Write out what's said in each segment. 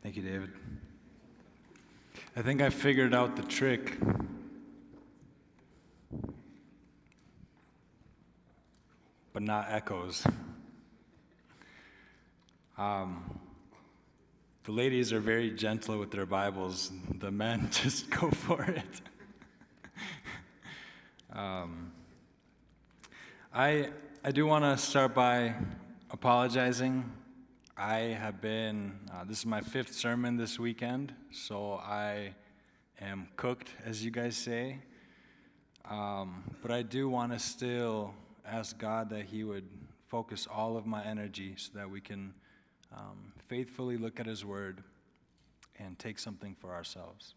Thank you, David. I think I figured out the trick. But not echoes. The ladies are very gentle with their Bibles. The men just go for it. I do want to start by apologizing. I have been, this is my 5th sermon this weekend, so I am cooked, as you guys say. But I do want to still ask God that He would focus all of my energy so that we can faithfully look at His Word and take something for ourselves.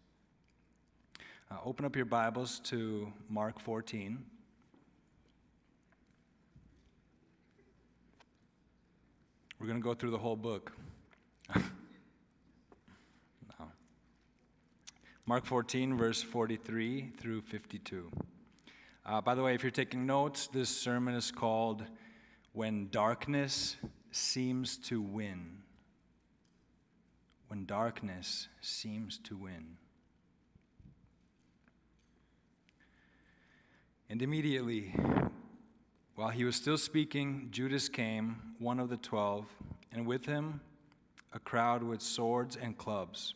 Open up your Bibles to Mark 14. We're going to go through the whole book. No. Mark 14, verse 43 through 52. By the way, if you're taking notes, this sermon is called When Darkness Seems to Win. When Darkness Seems to Win. And immediately, while he was still speaking, Judas came, one of the 12, and with him a crowd with swords and clubs,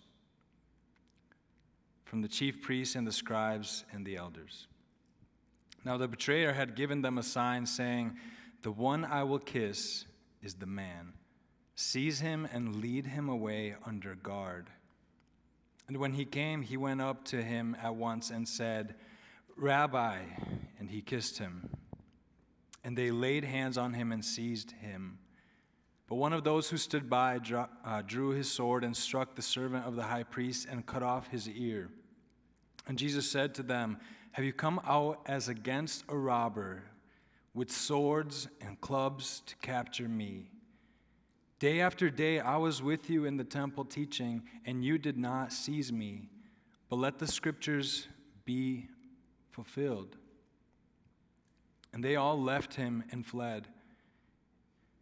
from the chief priests and the scribes and the elders. Now the betrayer had given them a sign, saying, "The one I will kiss is the man. Seize him and lead him away under guard." And when he came, he went up to him at once and said, "Rabbi," and he kissed him. And they laid hands on him and seized him. But one of those who stood by drew his sword and struck the servant of the high priest and cut off his ear. And Jesus said to them, "Have you come out as against a robber with swords and clubs to capture me? Day after day I was with you in the temple teaching, and you did not seize me. But let the scriptures be fulfilled." And they all left him and fled.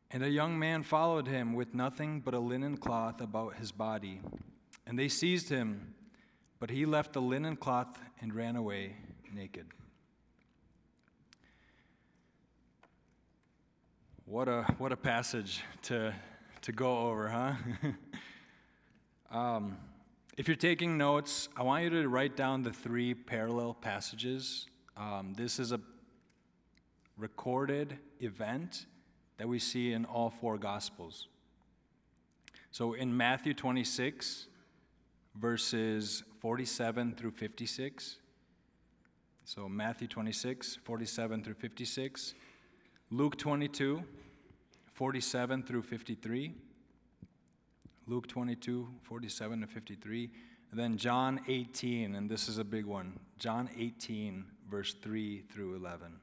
And a young man followed him with nothing but a linen cloth about his body. And they seized him, but he left the linen cloth and ran away naked. What a passage to go over, huh? If you're taking notes, I want you to write down the 3 parallel passages. This is a recorded event that we see in all 4 Gospels. So in Matthew 26, verses 47 through 56. So Matthew 26, 47 through 56. Luke 22, 47 through 53. Luke 22, 47 to 53. And then John 18, and this is a big one. John 18, verse 3 through 11.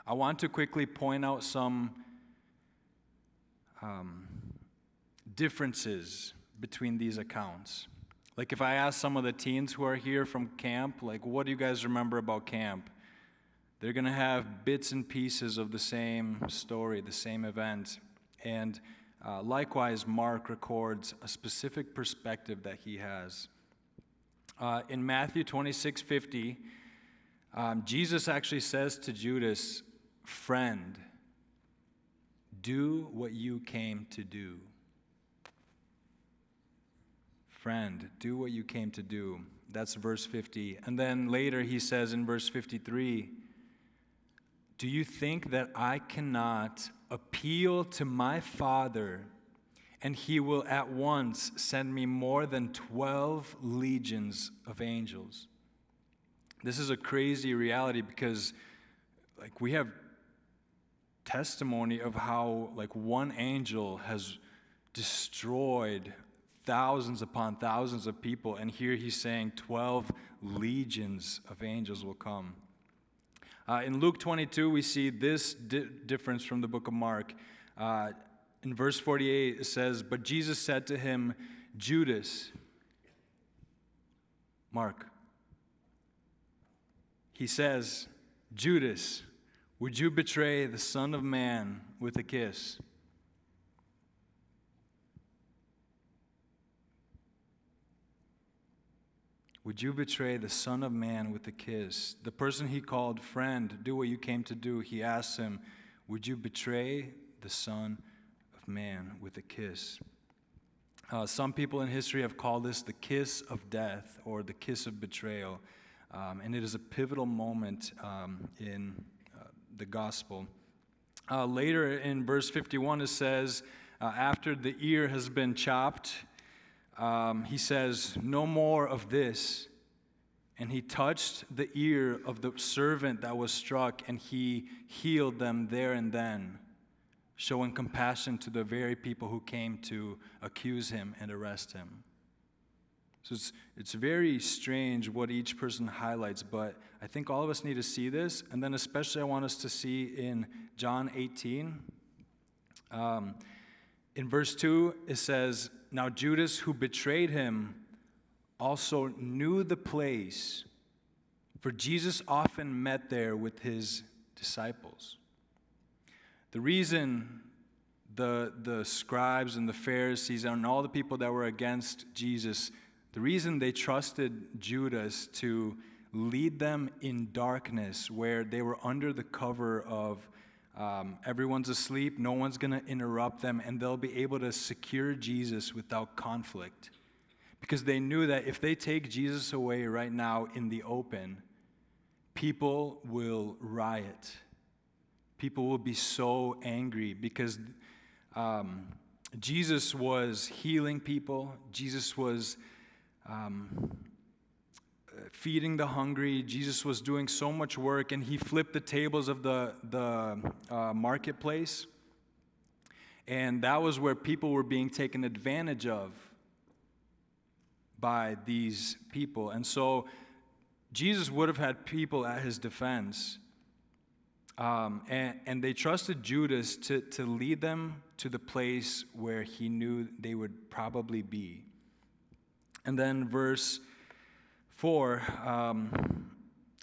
I want to quickly point out some differences between these accounts. Like if I ask some of the teens who are here from camp, like what do you guys remember about camp? They're going to have bits and pieces of the same story, the same event. And likewise, Mark records a specific perspective that he has. In Matthew 26:50, Jesus actually says to Judas, "Friend, do what you came to do." Friend, do what you came to do. That's verse 50. And then later he says in verse 53, "Do you think that I cannot appeal to my Father, and He will at once send me more than 12 legions of angels?" This is a crazy reality because we have testimony of how one angel has destroyed thousands upon thousands of people, and here he's saying 12 legions of angels will come. In Luke 22, we see this difference from the book of Mark. In verse 48, it says, "But Jesus said to him, 'Judas,'" Mark, he says, "Judas, would you betray the Son of Man with a kiss?" Would you betray the Son of Man with a kiss? The person he called friend, do what you came to do. He asked him, would you betray the Son of Man with a kiss? Some people in history have called this the kiss of death or the kiss of betrayal. And it is a pivotal moment in the gospel. Later in verse 51, it says, after the ear has been chopped, he says, no more of this. And he touched the ear of the servant that was struck, and he healed them there and then, showing compassion to the very people who came to accuse him and arrest him. So it's very strange what each person highlights, but I think all of us need to see this. And then especially I want us to see in John 18. In verse 2, it says, now Judas, who betrayed him, also knew the place, for Jesus often met there with his disciples. The reason the scribes and the Pharisees and all the people that were against Jesus, the reason they trusted Judas to lead them in darkness where they were under the cover of everyone's asleep, no one's going to interrupt them, and they'll be able to secure Jesus without conflict. Because they knew that if they take Jesus away right now in the open, people will riot. People will be so angry because Jesus was healing people. Jesus was feeding the hungry. Jesus was doing so much work, and he flipped the tables of the marketplace. And that was where people were being taken advantage of by these people. And so Jesus would have had people at his defense. And they trusted Judas to lead them to the place where he knew they would probably be. And then verse 4,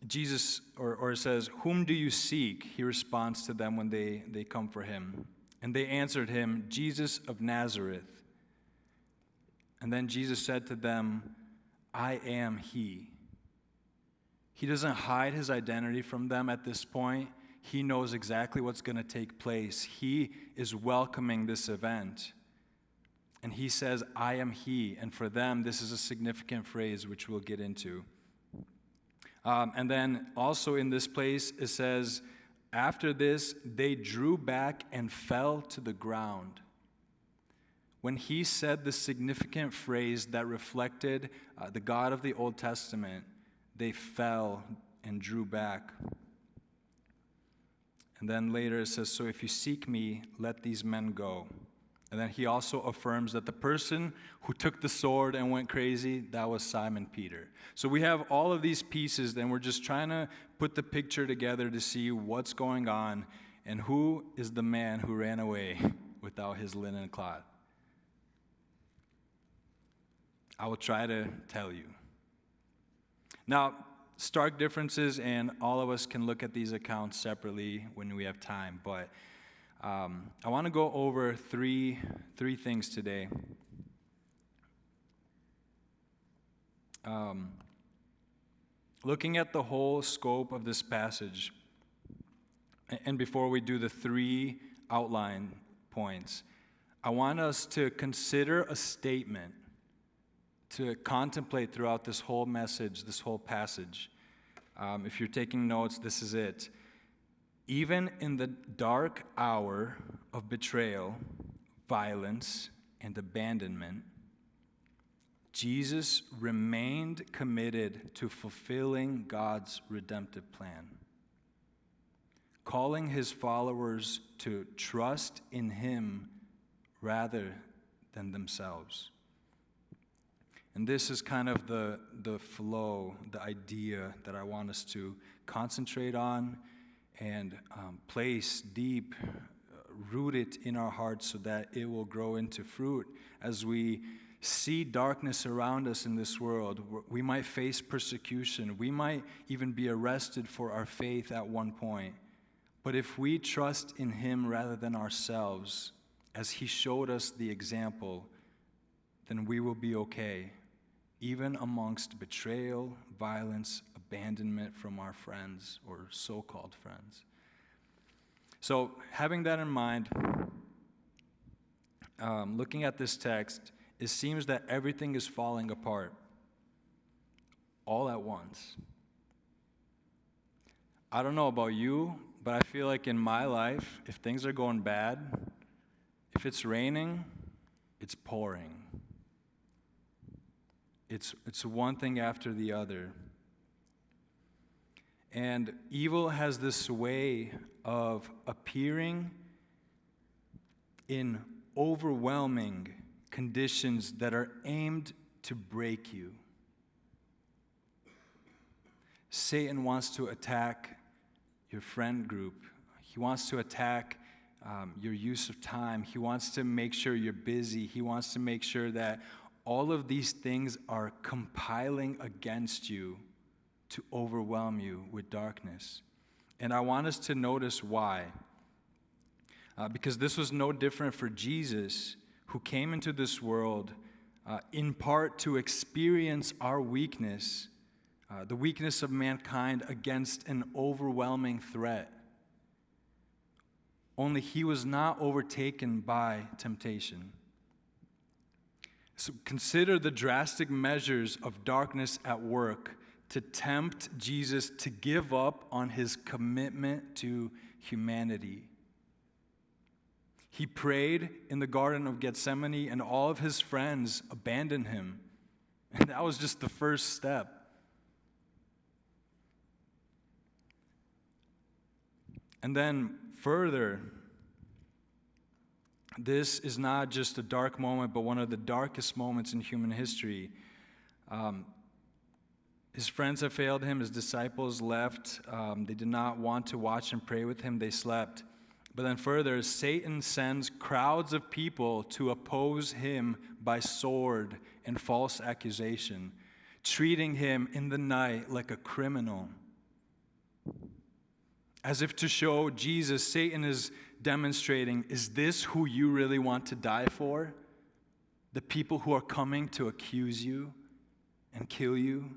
Jesus, or it says, whom do you seek? He responds to them when they come for him. And they answered him, Jesus of Nazareth. And then Jesus said to them, I am he. He doesn't hide his identity from them at this point. He knows exactly what's going to take place. He is welcoming this event. And he says, I am he. And for them, this is a significant phrase, which we'll get into. And then also in this place, it says, after this, they drew back and fell to the ground. When he said the significant phrase that reflected the God of the Old Testament, they fell and drew back. And then later it says, so if you seek me, let these men go. And then he also affirms that the person who took the sword and went crazy, that was Simon Peter. So we have all of these pieces, and we're just trying to put the picture together to see what's going on and who is the man who ran away without his linen cloth. I will try to tell you. Now, stark differences, and all of us can look at these accounts separately when we have time, but I want to go over three things today. Looking at the whole scope of this passage, and before we do the three outline points, I want us to consider a statement to contemplate throughout this whole message, this whole passage. If you're taking notes, this is it. Even in the dark hour of betrayal, violence, and abandonment, Jesus remained committed to fulfilling God's redemptive plan, calling his followers to trust in him rather than themselves. And this is kind of the flow, the idea that I want us to concentrate on and place deep, root it in our hearts so that it will grow into fruit as we see darkness around us in this world. We might face persecution. We might even be arrested for our faith at one point. But if we trust in him rather than ourselves, as he showed us the example, then we will be okay. even amongst betrayal, violence, abandonment from our friends or so-called friends. So having that in mind, looking at this text, it seems that everything is falling apart all at once. I don't know about you, but I feel like in my life, if things are going bad, if it's raining, it's pouring. It's one thing after the other. And evil has this way of appearing in overwhelming conditions that are aimed to break you. Satan wants to attack your friend group. He wants to attack your use of time. He wants to make sure you're busy. He wants to make sure that all of these things are compiling against you to overwhelm you with darkness. And I want us to notice why. Because this was no different for Jesus, who came into this world in part to experience our weakness, the weakness of mankind against an overwhelming threat. Only he was not overtaken by temptation. So consider the drastic measures of darkness at work to tempt Jesus to give up on his commitment to humanity. He prayed in the Garden of Gethsemane, and all of his friends abandoned him. And that was just the first step. And then further, this is not just a dark moment, but one of the darkest moments in human history. His friends have failed him. His disciples left. They did not want to watch and pray with him. They slept. But then further, Satan sends crowds of people to oppose him by sword and false accusation, treating him in the night like a criminal. As if to show Jesus, Satan is demonstrating, is this who you really want to die for? The people who are coming to accuse you and kill you?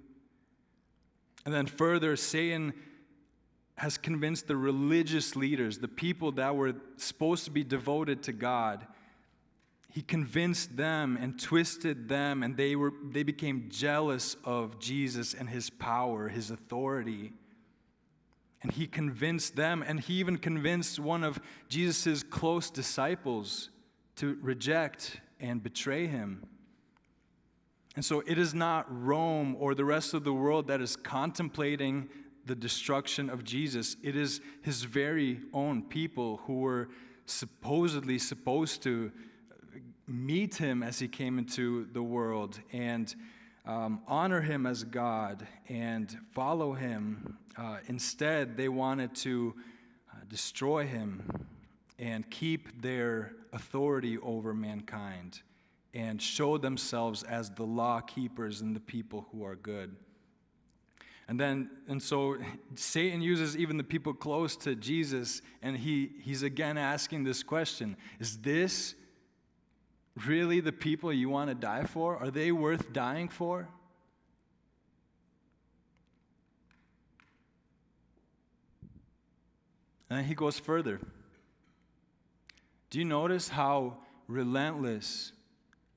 And then further, Satan has convinced the religious leaders, the people that were supposed to be devoted to God, he convinced them and twisted them, and they became jealous of Jesus and his power, his authority. And he convinced them, and he even convinced one of Jesus' close disciples to reject and betray him. And so it is not Rome or the rest of the world that is contemplating the destruction of Jesus. It is his very own people who were supposedly supposed to meet him as he came into the world and honor him as God and follow him. Instead, they wanted to destroy him and keep their authority over mankind and show themselves as the law keepers and the people who are good. And so Satan uses even the people close to Jesus, and he's again asking this question: is this really the people you want to die for? Are they worth dying for? And then he goes further. Do you notice how relentless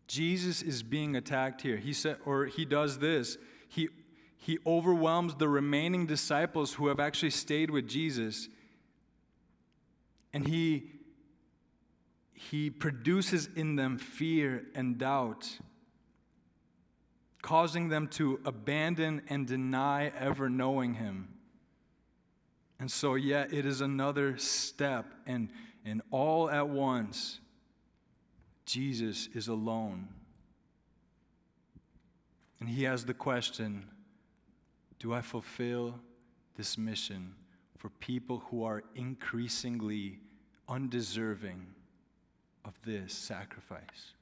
Jesus is being attacked here? He does this. He overwhelms the remaining disciples who have actually stayed with Jesus. And he produces in them fear and doubt, causing them to abandon and deny ever knowing him. And so, yeah, it is another step, and all at once, Jesus is alone. And he has the question, do I fulfill this mission for people who are increasingly undeserving of this sacrifice?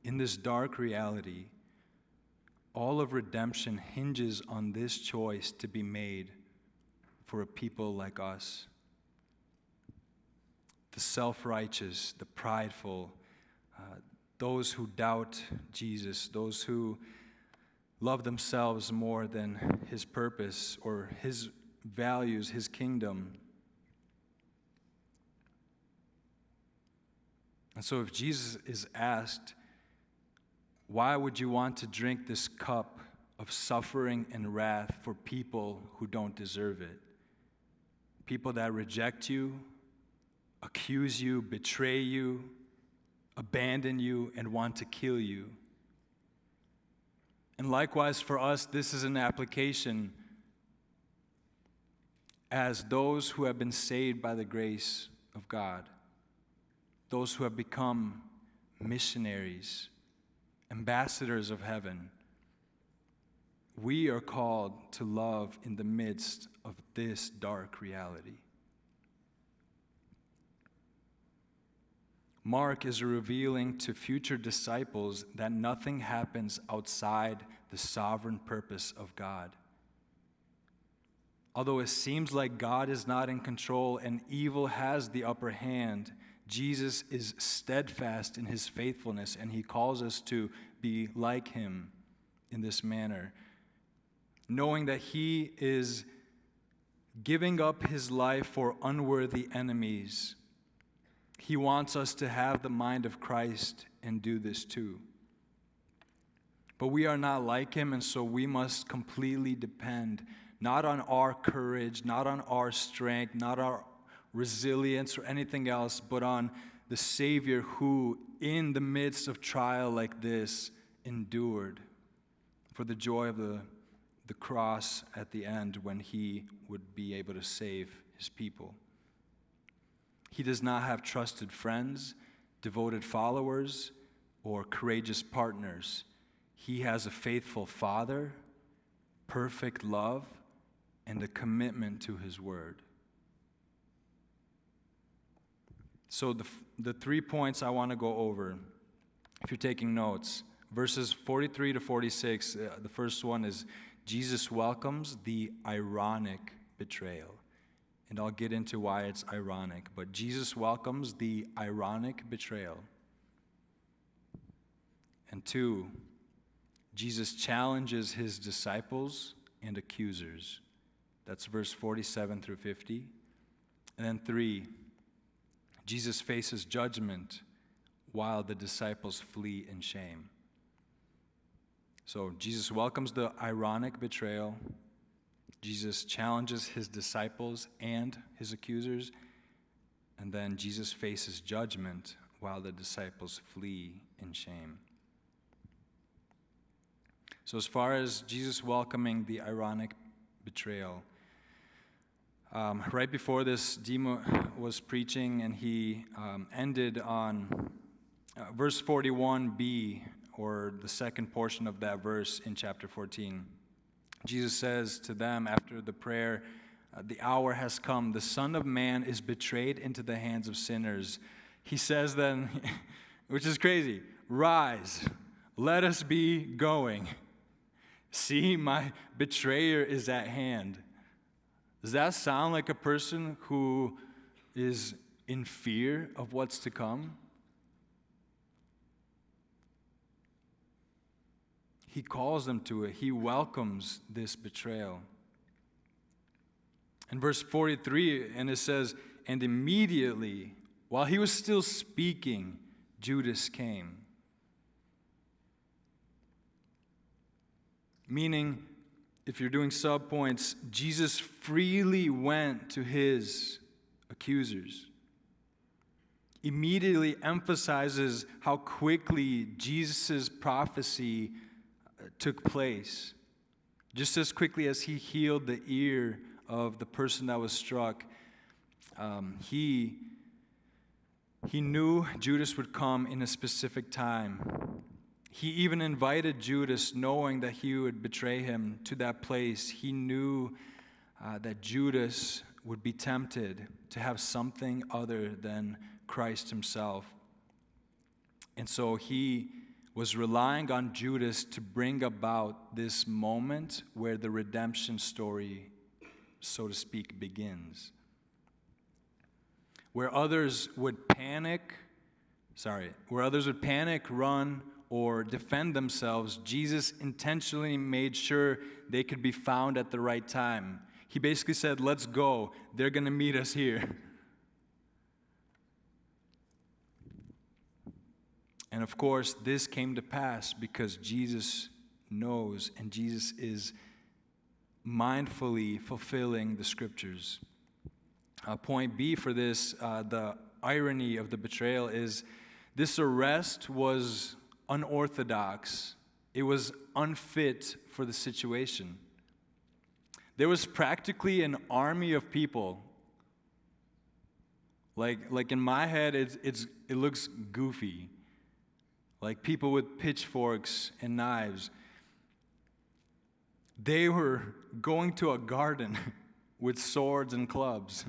In this dark reality, all of redemption hinges on this choice to be made for a people like us. the self-righteous, the prideful, those who doubt Jesus, those who love themselves more than his purpose or his values, his kingdom. And so if Jesus is asked, why would you want to drink this cup of suffering and wrath for people who don't deserve it? People that reject you, accuse you, betray you, abandon you, and want to kill you. And likewise for us, this is an application as those who have been saved by the grace of God, those who have become missionaries, ambassadors of heaven. We are called to love in the midst of this dark reality. Mark is revealing to future disciples that nothing happens outside the sovereign purpose of God. Although it seems like God is not in control and evil has the upper hand, Jesus is steadfast in his faithfulness, and he calls us to be like him in this manner, knowing that he is giving up his life for unworthy enemies. He wants us to have the mind of Christ and do this too. But we are not like him, and so we must completely depend not on our courage, not on our strength, not our resilience or anything else, but on the Savior who, in the midst of trial like this, endured for the joy of the cross at the end when he would be able to save his people. He does not have trusted friends, devoted followers, or courageous partners. He has a faithful Father, perfect love, and a commitment to his word. So the 3 points I want to go over, if you're taking notes, verses 43 to 46, the first one is Jesus welcomes the ironic betrayal. And I'll get into why it's ironic, but Jesus welcomes the ironic betrayal. And 2, Jesus challenges his disciples and accusers. That's verse 47 through 50. And then 3, Jesus faces judgment while the disciples flee in shame. So Jesus welcomes the ironic betrayal. Jesus challenges his disciples and his accusers. And then Jesus faces judgment while the disciples flee in shame. So as far as Jesus welcoming the ironic betrayal, right before this, Dima was preaching, and he ended on verse 41b, or the second portion of that verse in chapter 14. Jesus says to them after the prayer, the hour has come, the Son of Man is betrayed into the hands of sinners. He says then, which is crazy, rise, let us be going. See, my betrayer is at hand. Does that sound like a person who is in fear of what's to come? He calls them to it. He welcomes this betrayal. In verse 43, and it says, and immediately, while he was still speaking, Judas came. Meaning, if you're doing subpoints, Jesus freely went to his accusers. Immediately emphasizes how quickly Jesus' prophecy took place. Just as quickly as he healed the ear of the person that was struck, he knew Judas would come in a specific time. He even invited Judas, knowing that he would betray him, to that place. He knew that Judas would be tempted to have something other than Christ himself. And so he was relying on Judas to bring about this moment where the redemption story, so to speak, begins. where others would panic, run, or defend themselves, Jesus intentionally made sure they could be found at the right time. He basically said, let's go. They're going to meet us here. And of course, this came to pass because Jesus knows and Jesus is mindfully fulfilling the scriptures. Point B for this, the irony of the betrayal is this arrest was unorthodox. It was unfit for the situation. There was practically an army of people. Like in my head, it looks goofy. Like people with pitchforks and knives. They were going to a garden with swords and clubs,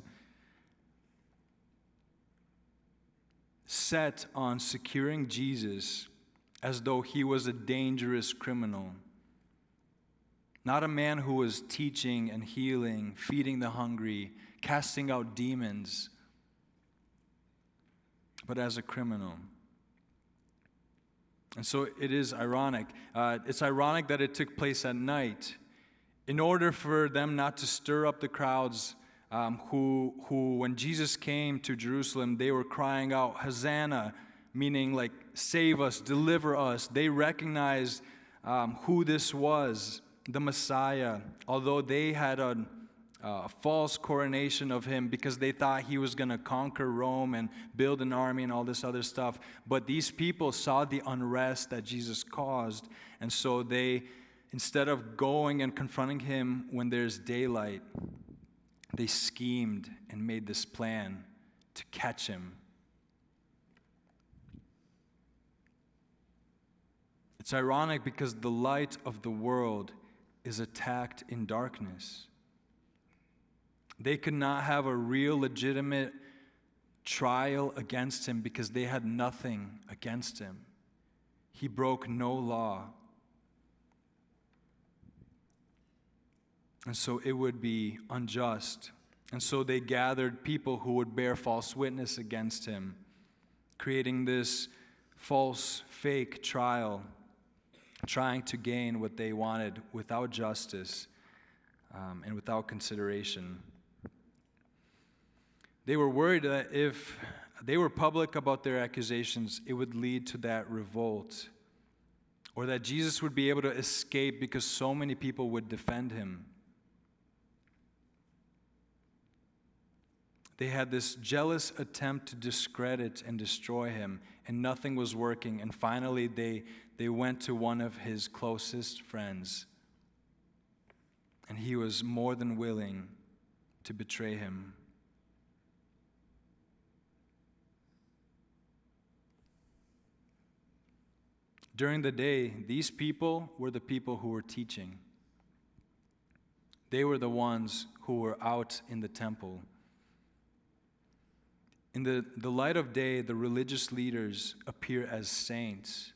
set on securing Jesus as though he was a dangerous criminal. Not a man who was teaching and healing, feeding the hungry, casting out demons, but as a criminal. And so it is ironic. It's ironic that it took place at night in order for them not to stir up the crowds who, when Jesus came to Jerusalem, they were crying out, Hosanna, meaning like, save us, deliver us. They recognized who this was, the Messiah, although they had a false coronation of him because they thought he was going to conquer Rome and build an army and all this other stuff. But these people saw the unrest that Jesus caused, and so they, instead of going and confronting him when there's daylight, they schemed and made this plan to catch him. It's ironic because the light of the world is attacked in darkness. They could not have a real legitimate trial against him because they had nothing against him. He broke no law. And so it would be unjust. And so they gathered people who would bear false witness against him, creating this false, fake trial, trying to gain what they wanted without justice and without consideration. They were worried that if they were public about their accusations, it would lead to that revolt, or that Jesus would be able to escape because so many people would defend him. They had this jealous attempt to discredit and destroy him, and nothing was working. And finally, they went to one of his closest friends, and he was more than willing to betray him. During the day, these people were the people who were teaching. They were the ones who were out in the temple. In the light of day, the religious leaders appear as saints.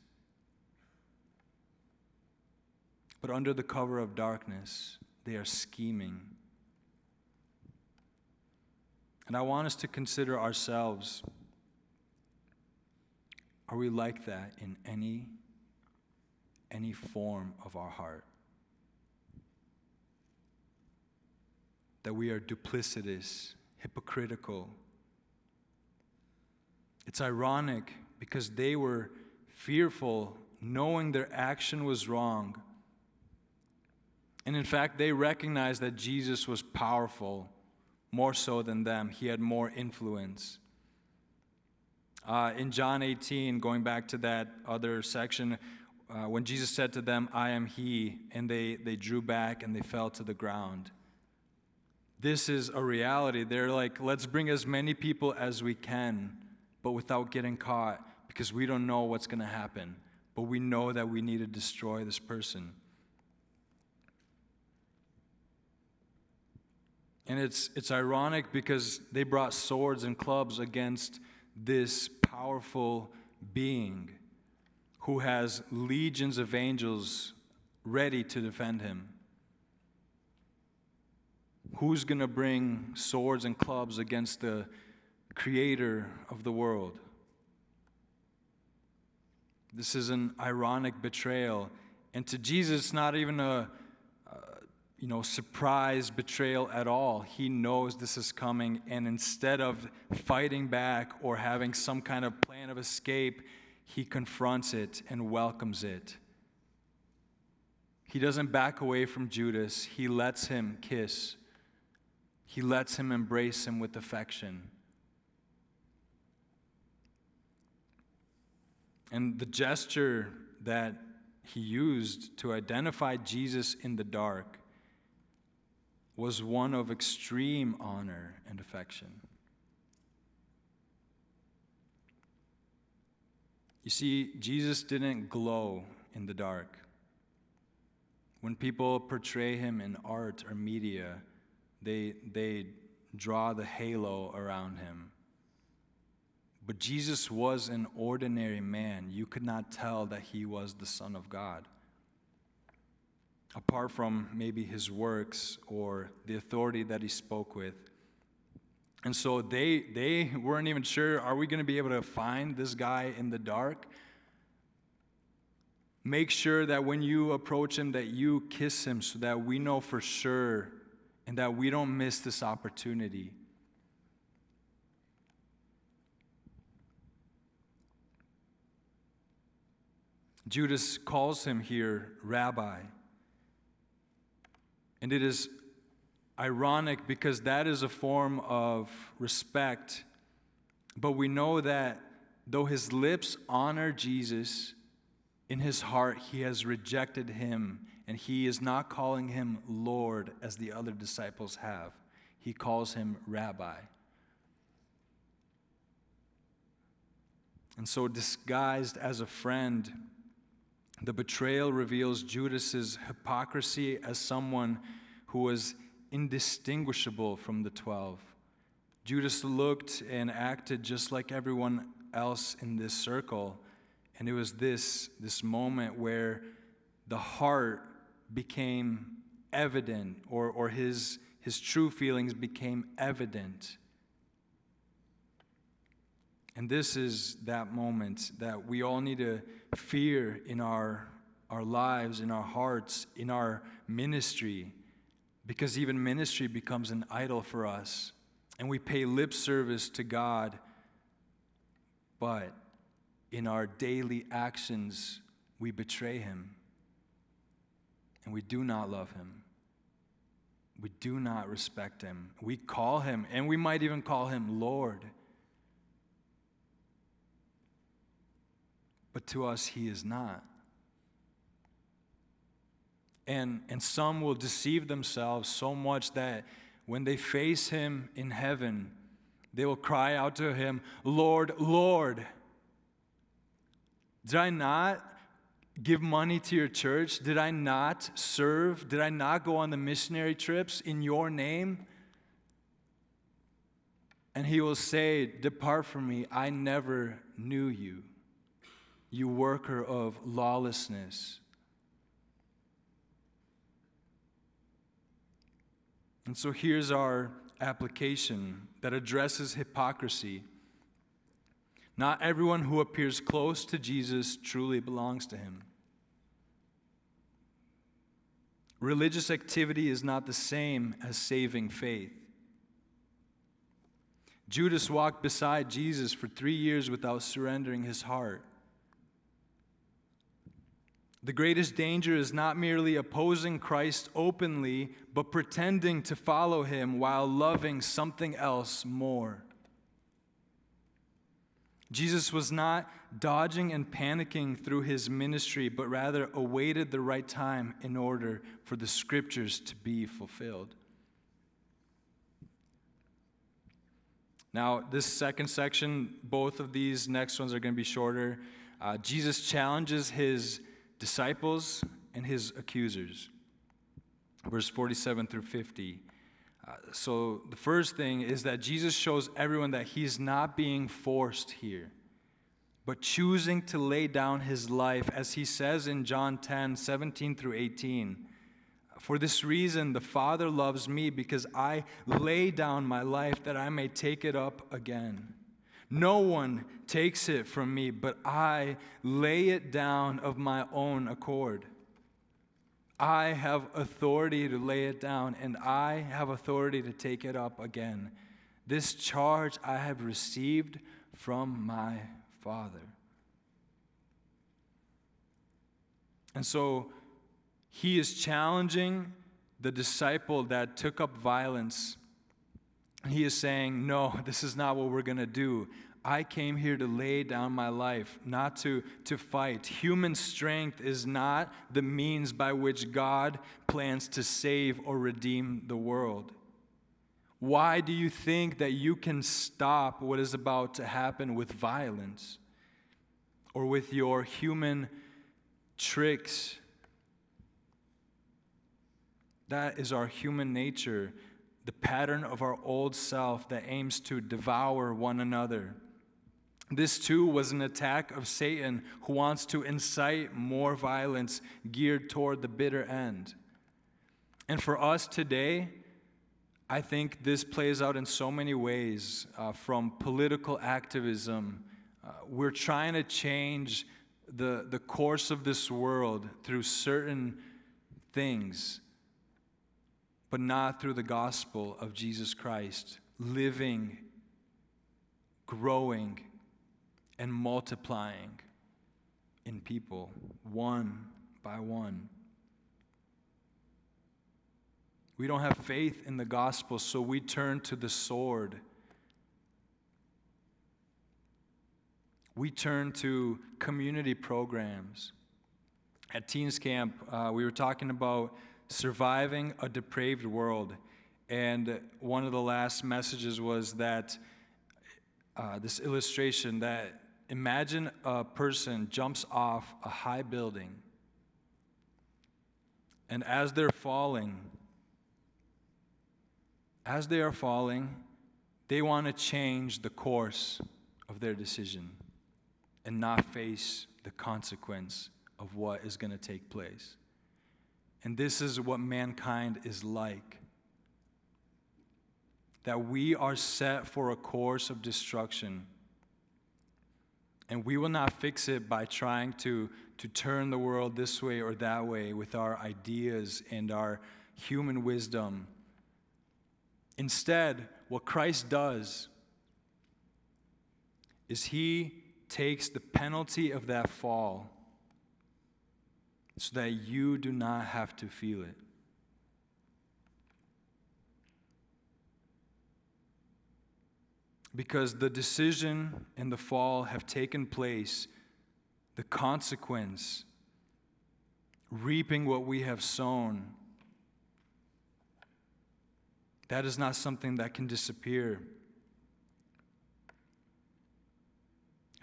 But under the cover of darkness, they are scheming. And I want us to consider ourselves. Are we like that in any form of our heart? That we are duplicitous, hypocritical. It's ironic because they were fearful, knowing their action was wrong. And in fact, they recognized that Jesus was powerful, more so than them. He had more influence. In John 18, going back to that other section, when Jesus said to them, I am he, and they drew back and they fell to the ground. This is a reality. They're like, let's bring as many people as we can, but without getting caught, because we don't know what's going to happen. But we know that we need to destroy this person. And it's ironic because they brought swords and clubs against this powerful being who has legions of angels ready to defend him. Who's going to bring swords and clubs against the creator of the world. This is an ironic betrayal. And to Jesus, it's not even a surprise betrayal at all. He knows this is coming, and instead of fighting back or having some kind of plan of escape, he confronts it and welcomes it. He doesn't back away from Judas. He lets him kiss. He lets him embrace him with affection. And the gesture that he used to identify Jesus in the dark was one of extreme honor and affection. You see, Jesus didn't glow in the dark. When people portray him in art or media, they draw the halo around him. But Jesus was an ordinary man. You could not tell that he was the Son of God, apart from maybe his works or the authority that he spoke with. And so they weren't even sure, are we going to be able to find this guy in the dark? Make sure that when you approach him that you kiss him so that we know for sure and that we don't miss this opportunity. Judas calls him here Rabbi. And it is ironic because that is a form of respect. But we know that though his lips honor Jesus, in his heart he has rejected him, and he is not calling him Lord as the other disciples have. He calls him Rabbi. And so, disguised as a friend, the betrayal reveals Judas's hypocrisy as someone who was indistinguishable from the 12. Judas looked and acted just like everyone else in this circle, and it was this moment where the heart became evident, or his true feelings became evident. And this is that moment that we all need to fear in our lives, in our hearts, in our ministry, because even ministry becomes an idol for us. And we pay lip service to God, but in our daily actions, we betray him. And we do not love him. We do not respect him. We call him, and we might even call him Lord. But to us, he is not. And some will deceive themselves so much that when they face him in heaven, they will cry out to him, Lord, Lord. Did I not give money to your church? Did I not serve? Did I not go on the missionary trips in your name? And he will say, depart from me, I never knew you, you worker of lawlessness. And so here's our application that addresses hypocrisy. Not everyone who appears close to Jesus truly belongs to him. Religious activity is not the same as saving faith. Judas walked beside Jesus for 3 years without surrendering his heart. The greatest danger is not merely opposing Christ openly, but pretending to follow him while loving something else more. Jesus was not dodging and panicking through his ministry, but rather awaited the right time in order for the scriptures to be fulfilled. Now, this second section, both of these next ones are going to be shorter. Jesus challenges his disciples and his accusers. Verse 47 through 50. So the first thing is that Jesus shows everyone that he's not being forced here, but choosing to lay down his life, as he says in John 10, 17 through 18. For this reason, the Father loves me, because I lay down my life that I may take it up again. No one takes it from me, but I lay it down of my own accord. I have authority to lay it down, and I have authority to take it up again. This charge I have received from my Father. And so he is challenging the disciple that took up violence. He is saying, no, this is not what we're going to do. I came here to lay down my life, not to fight. Human strength is not the means by which God plans to save or redeem the world. Why do you think that you can stop what is about to happen with violence or with your human tricks? That is our human nature, the pattern of our old self that aims to devour one another. This too was an attack of Satan, who wants to incite more violence geared toward the bitter end. And for us today, I think this plays out in so many ways, from political activism. We're trying to change the course of this world through certain things, but not through the gospel of Jesus Christ, living, growing, and multiplying in people, one by one. We don't have faith in the gospel, so we turn to the sword. We turn to community programs. At Teens Camp, we were talking about surviving a depraved world, and one of the last messages was that this illustration that imagine a person jumps off a high building, and as they are falling, they want to change the course of their decision and not face the consequence of what is going to take place. And this is what mankind is like. That we are set for a course of destruction. And we will not fix it by trying to turn the world this way or that way with our ideas and our human wisdom. Instead, what Christ does is he takes the penalty of that fall so that you do not have to feel it. Because the decision and the fall have taken place, the consequence, reaping what we have sown, that is not something that can disappear.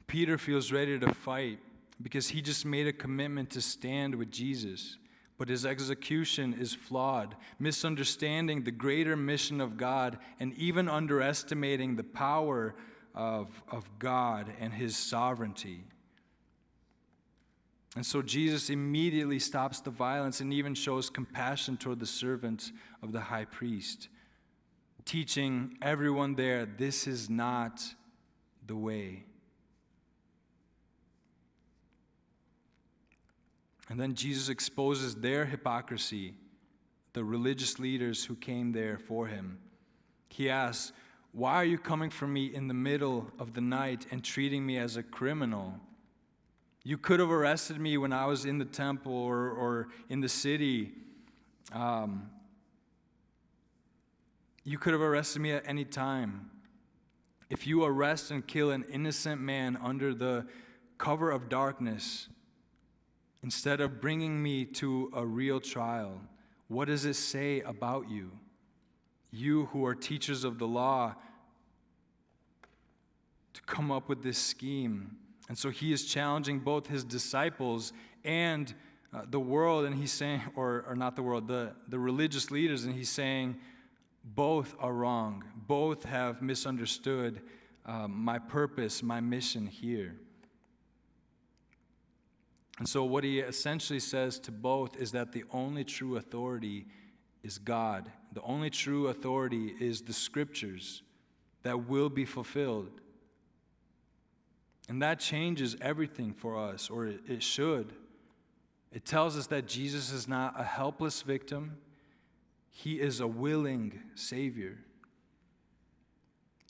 Peter feels ready to fight because he just made a commitment to stand with Jesus. But his execution is flawed, misunderstanding the greater mission of God and even underestimating the power of God and his sovereignty. And so Jesus immediately stops the violence and even shows compassion toward the servants of the high priest, teaching everyone there, this is not the way. And then Jesus exposes their hypocrisy, the religious leaders who came there for him. He asks, why are you coming for me in the middle of the night and treating me as a criminal? You could have arrested me when I was in the temple or in the city. You could have arrested me at any time. If you arrest and kill an innocent man under the cover of darkness, instead of bringing me to a real trial, what does it say about you? You who are teachers of the law, to come up with this scheme. And so he is challenging both his disciples and the world, and he's saying, or not the world, the religious leaders, and he's saying, both are wrong. Both have misunderstood my purpose, my mission here. And so what he essentially says to both is that the only true authority is God. The only true authority is the Scriptures that will be fulfilled. And that changes everything for us, or it should. It tells us that Jesus is not a helpless victim. He is a willing Savior.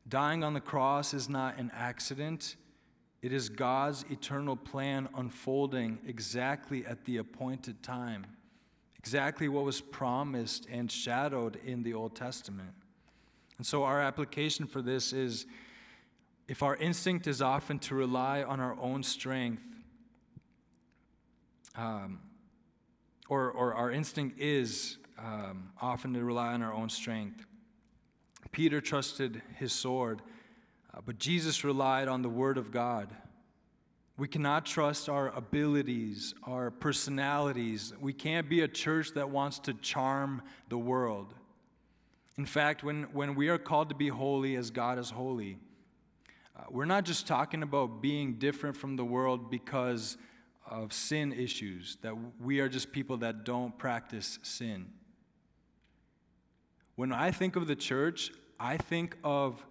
Dying on the cross is not an accident. It is God's eternal plan unfolding exactly at the appointed time, exactly what was promised and shadowed in the Old Testament. And so our application for this is, if our instinct is often to rely on our own strength, or our instinct is often to rely on our own strength. Peter trusted his sword, but Jesus relied on the Word of God. We cannot trust our abilities, our personalities. We can't be a church that wants to charm the world. In fact, when we are called to be holy as God is holy, we're not just talking about being different from the world because of sin issues, that we are just people that don't practice sin. When I think of the church, I think of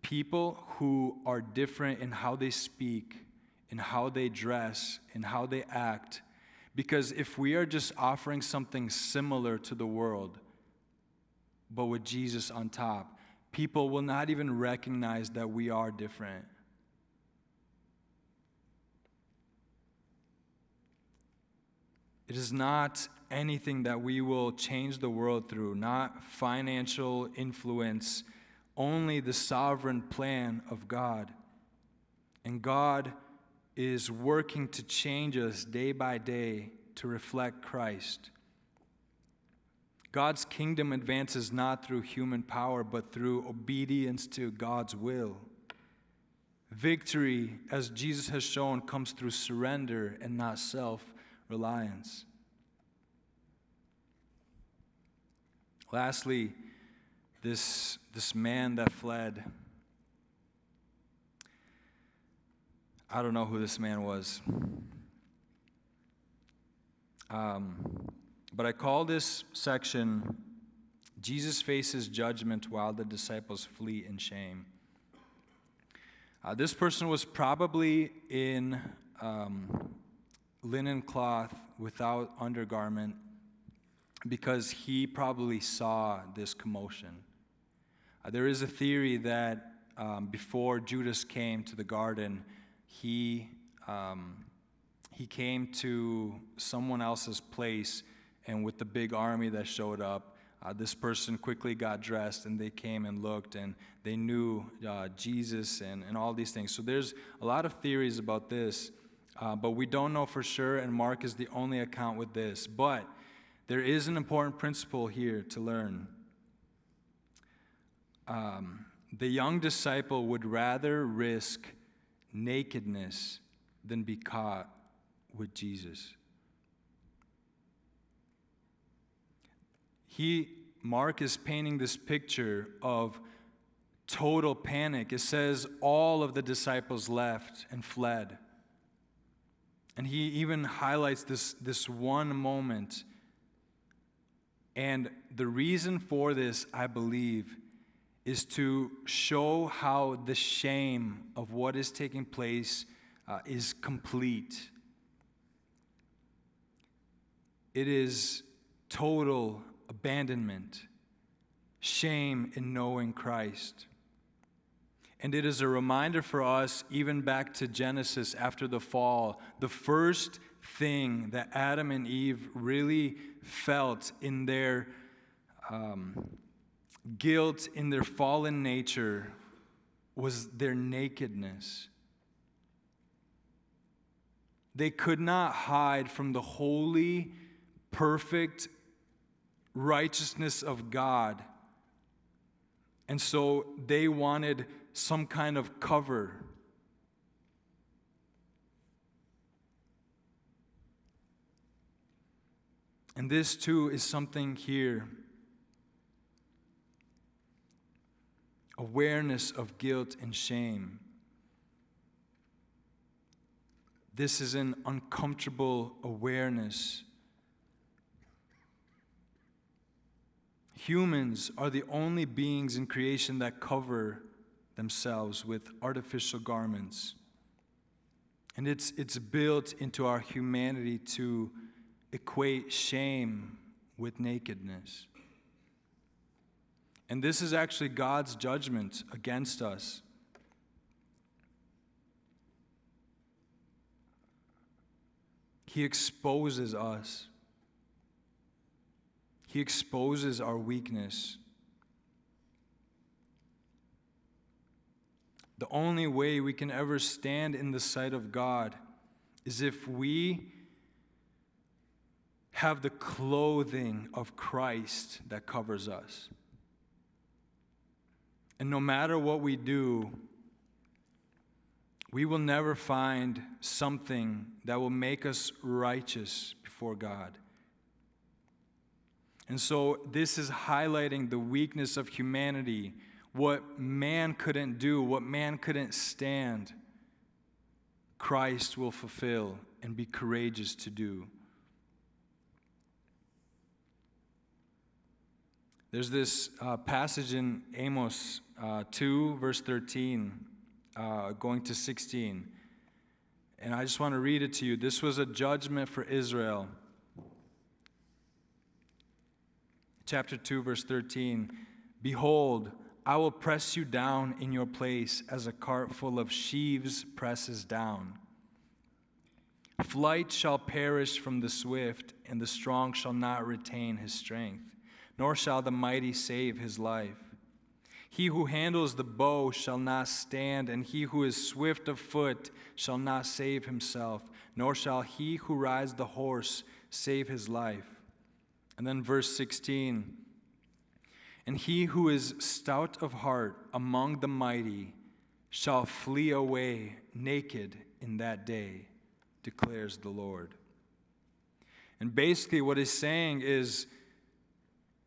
people who are different in how they speak, in how they dress, in how they act. Because if we are just offering something similar to the world, but with Jesus on top, people will not even recognize that we are different. It is not anything that we will change the world through, not financial influence, only the sovereign plan of God. And God is working to change us day by day to reflect Christ. God's kingdom advances not through human power, but through obedience to God's will. Victory, as Jesus has shown, comes through surrender and not self-reliance. Lastly, this man that fled. I don't know who this man was. But I call this section, Jesus Faces Judgment While the Disciples Flee in Shame. This person was probably in linen cloth without undergarment because he probably saw this commotion. There is a theory that before Judas came to the garden, he came to someone else's place, and with the big army that showed up, this person quickly got dressed, and they came and looked, and they knew Jesus and all these things. So there's a lot of theories about this, but we don't know for sure, and Mark is the only account with this. But there is an important principle here to learn. The young disciple would rather risk nakedness than be caught with Jesus. Mark is painting this picture of total panic. It says all of the disciples left and fled. And he even highlights this one moment. And the reason for this, I believe, is to show how the shame of what is taking place is complete. It is total abandonment, shame in knowing Christ. And it is a reminder for us, even back to Genesis after the fall, the first thing that Adam and Eve really felt in their guilt, in their fallen nature, was their nakedness. They could not hide from the holy, perfect righteousness of God. And so they wanted some kind of cover. And this too is something here. Awareness of guilt and shame. This is an uncomfortable awareness. Humans are the only beings in creation that cover themselves with artificial garments. And it's built into our humanity to equate shame with nakedness. And this is actually God's judgment against us. He exposes us. He exposes our weakness. The only way we can ever stand in the sight of God is if we have the clothing of Christ that covers us. And no matter what we do, we will never find something that will make us righteous before God. And so this is highlighting the weakness of humanity, what man couldn't do, what man couldn't stand, Christ will fulfill and be courageous to do. There's this passage in Amos 2, verse 13, going to 16. And I just want to read it to you. This was a judgment for Israel. Chapter 2, verse 13. Behold, I will press you down in your place as a cart full of sheaves presses down. Flight shall perish from the swift, and the strong shall not retain his strength, nor shall the mighty save his life. He who handles the bow shall not stand, and he who is swift of foot shall not save himself, nor shall he who rides the horse save his life. And then verse 16, and he who is stout of heart among the mighty shall flee away naked in that day, declares the Lord. And basically what he's saying is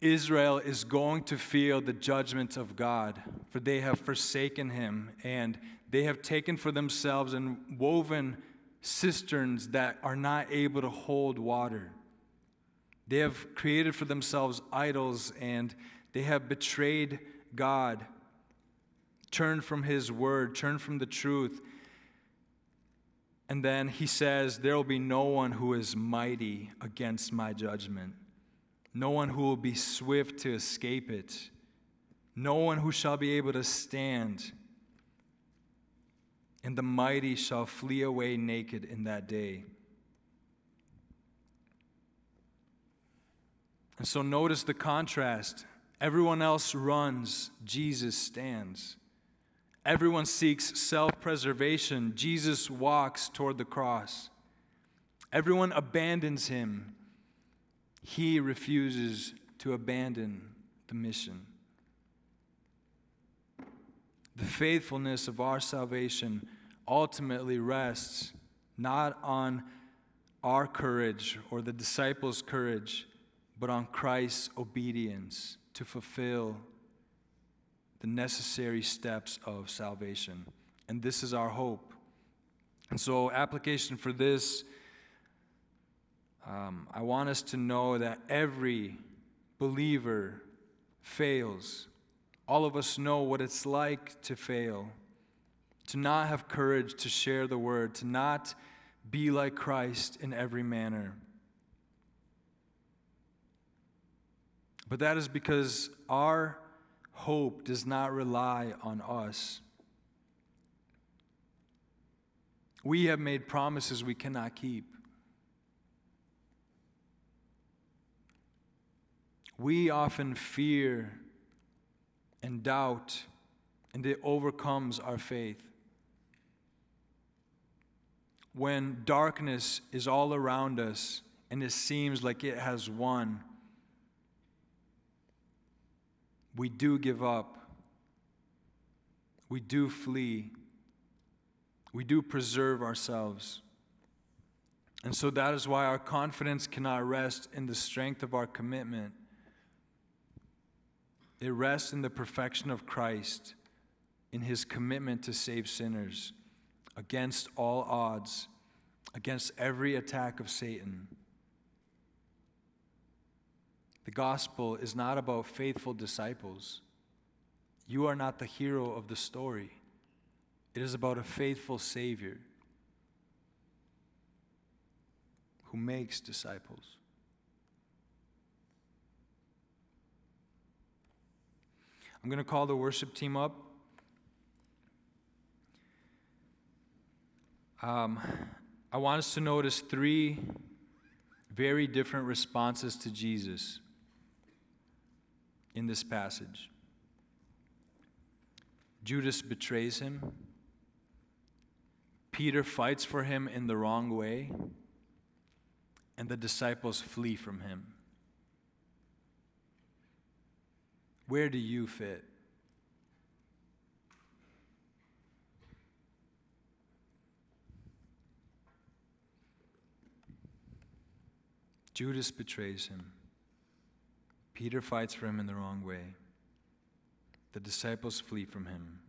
Israel is going to feel the judgment of God, for they have forsaken him, and they have taken for themselves and woven cisterns that are not able to hold water. They have created for themselves idols, and they have betrayed God, turned from his word, turned from the truth. And then he says, there will be no one who is mighty against my judgment. No one who will be swift to escape it. No one who shall be able to stand. And the mighty shall flee away naked in that day. And so notice the contrast. Everyone else runs, Jesus stands. Everyone seeks self-preservation, Jesus walks toward the cross. Everyone abandons him. He refuses to abandon the mission. The faithfulness of our salvation ultimately rests not on our courage or the disciples' courage, but on Christ's obedience to fulfill the necessary steps of salvation. And this is our hope. And so, application for this, I want us to know that every believer fails. All of us know what it's like to fail, to not have courage to share the word, to not be like Christ in every manner. But that is because our hope does not rely on us. We have made promises we cannot keep. We often fear and doubt, and it overcomes our faith. When darkness is all around us and it seems like it has won, we do give up. We do flee. We do preserve ourselves. And so that is why our confidence cannot rest in the strength of our commitment. It rests in the perfection of Christ, in his commitment to save sinners against all odds, against every attack of Satan. The gospel is not about faithful disciples. You are not the hero of the story. It is about a faithful Savior who makes disciples. I'm going to call the worship team up. I want us to notice three very different responses to Jesus in this passage. Judas betrays him. Peter fights for him in the wrong way. And the disciples flee from him. Where do you fit? Judas betrays him. Peter fights for him in the wrong way. The disciples flee from him.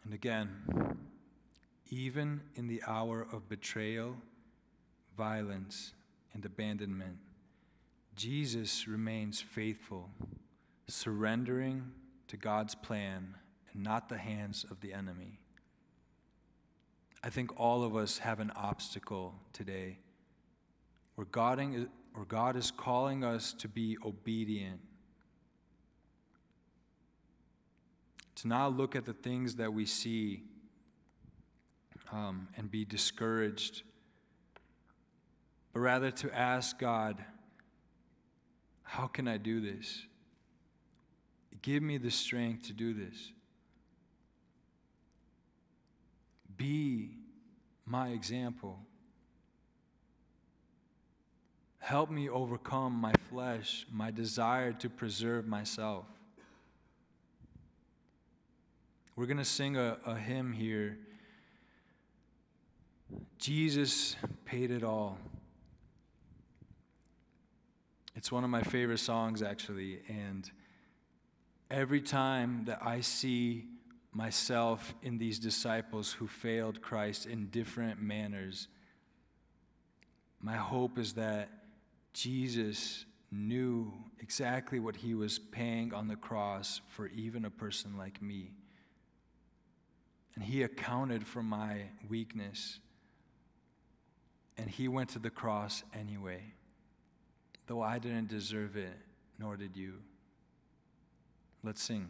And again, even in the hour of betrayal, violence, and abandonment, Jesus remains faithful, surrendering to God's plan and not the hands of the enemy. I think all of us have an obstacle today where God is calling us to be obedient, to not look at the things that we see and be discouraged, but rather to ask God, how can I do this? Give me the strength to do this. Be my example. Help me overcome my flesh, my desire to preserve myself. We're going to sing a hymn here. Jesus paid it all. It's one of my favorite songs, actually, and every time that I see myself in these disciples who failed Christ in different manners, my hope is that Jesus knew exactly what he was paying on the cross for even a person like me. And he accounted for my weakness. And he went to the cross anyway, though I didn't deserve it, nor did you. Let's sing.